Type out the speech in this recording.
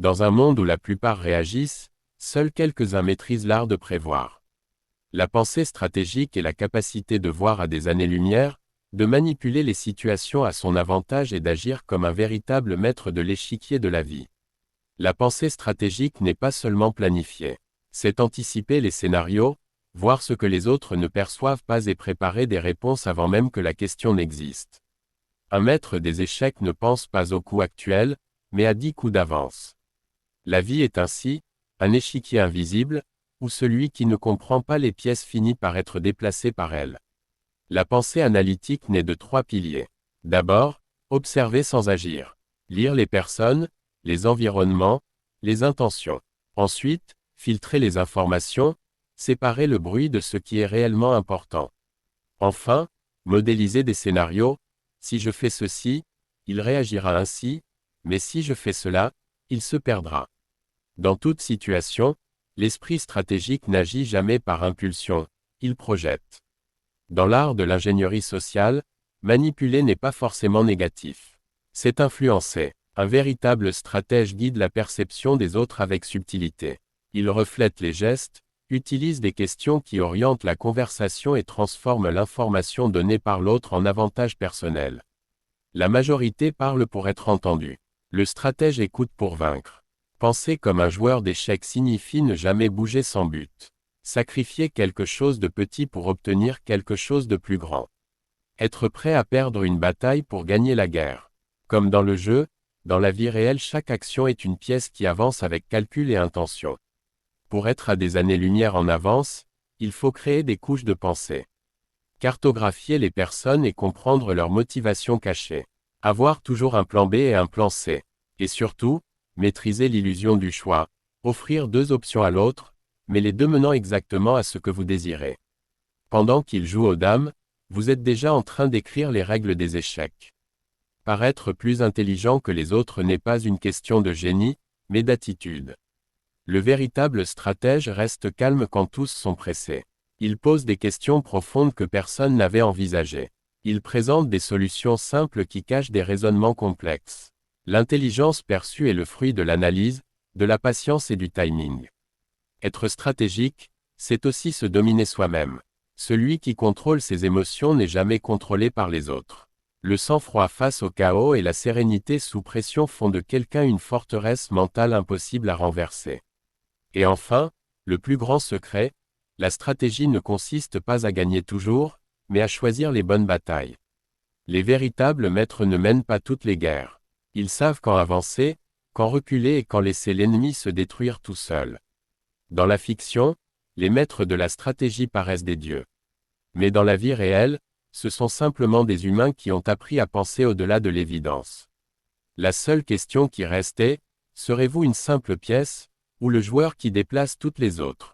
Dans un monde où la plupart réagissent, seuls quelques-uns maîtrisent l'art de prévoir. La pensée stratégique est la capacité de voir à des années-lumière, de manipuler les situations à son avantage et d'agir comme un véritable maître de l'échiquier de la vie. La pensée stratégique n'est pas seulement planifier. C'est anticiper les scénarios, voir ce que les autres ne perçoivent pas et préparer des réponses avant même que la question n'existe. Un maître des échecs ne pense pas au coup actuel, mais à 10 coups d'avance. La vie est ainsi, un échiquier invisible, où celui qui ne comprend pas les pièces finit par être déplacé par elles. La pensée analytique naît de 3 piliers. D'abord, observer sans agir. Lire les personnes, les environnements, les intentions. Ensuite, filtrer les informations, séparer le bruit de ce qui est réellement important. Enfin, modéliser des scénarios. Si je fais ceci, il réagira ainsi, mais si je fais cela, il se perdra. Dans toute situation, l'esprit stratégique n'agit jamais par impulsion, il projette. Dans l'art de l'ingénierie sociale, manipuler n'est pas forcément négatif. C'est influencer. Un véritable stratège guide la perception des autres avec subtilité. Il reflète les gestes, utilise des questions qui orientent la conversation et transforme l'information donnée par l'autre en avantage personnel. La majorité parle pour être entendue. Le stratège écoute pour vaincre. Penser comme un joueur d'échecs signifie ne jamais bouger sans but. Sacrifier quelque chose de petit pour obtenir quelque chose de plus grand. Être prêt à perdre une bataille pour gagner la guerre. Comme dans le jeu, dans la vie réelle chaque action est une pièce qui avance avec calcul et intention. Pour être à des années-lumière en avance, il faut créer des couches de pensée. Cartographier les personnes et comprendre leurs motivations cachées. Avoir toujours un plan B et un plan C. Et surtout, maîtriser l'illusion du choix, offrir 2 options à l'autre, mais les 2 menant exactement à ce que vous désirez. Pendant qu'il joue aux dames, vous êtes déjà en train d'écrire les règles des échecs. Paraître plus intelligent que les autres n'est pas une question de génie, mais d'attitude. Le véritable stratège reste calme quand tous sont pressés. Il pose des questions profondes que personne n'avait envisagées. Il présente des solutions simples qui cachent des raisonnements complexes. L'intelligence perçue est le fruit de l'analyse, de la patience et du timing. Être stratégique, c'est aussi se dominer soi-même. Celui qui contrôle ses émotions n'est jamais contrôlé par les autres. Le sang-froid face au chaos et la sérénité sous pression font de quelqu'un une forteresse mentale impossible à renverser. Et enfin, le plus grand secret, la stratégie ne consiste pas à gagner toujours, mais à choisir les bonnes batailles. Les véritables maîtres ne mènent pas toutes les guerres. Ils savent quand avancer, quand reculer et quand laisser l'ennemi se détruire tout seul. Dans la fiction, les maîtres de la stratégie paraissent des dieux. Mais dans la vie réelle, ce sont simplement des humains qui ont appris à penser au-delà de l'évidence. La seule question qui reste est, serez-vous une simple pièce, ou le joueur qui déplace toutes les autres ?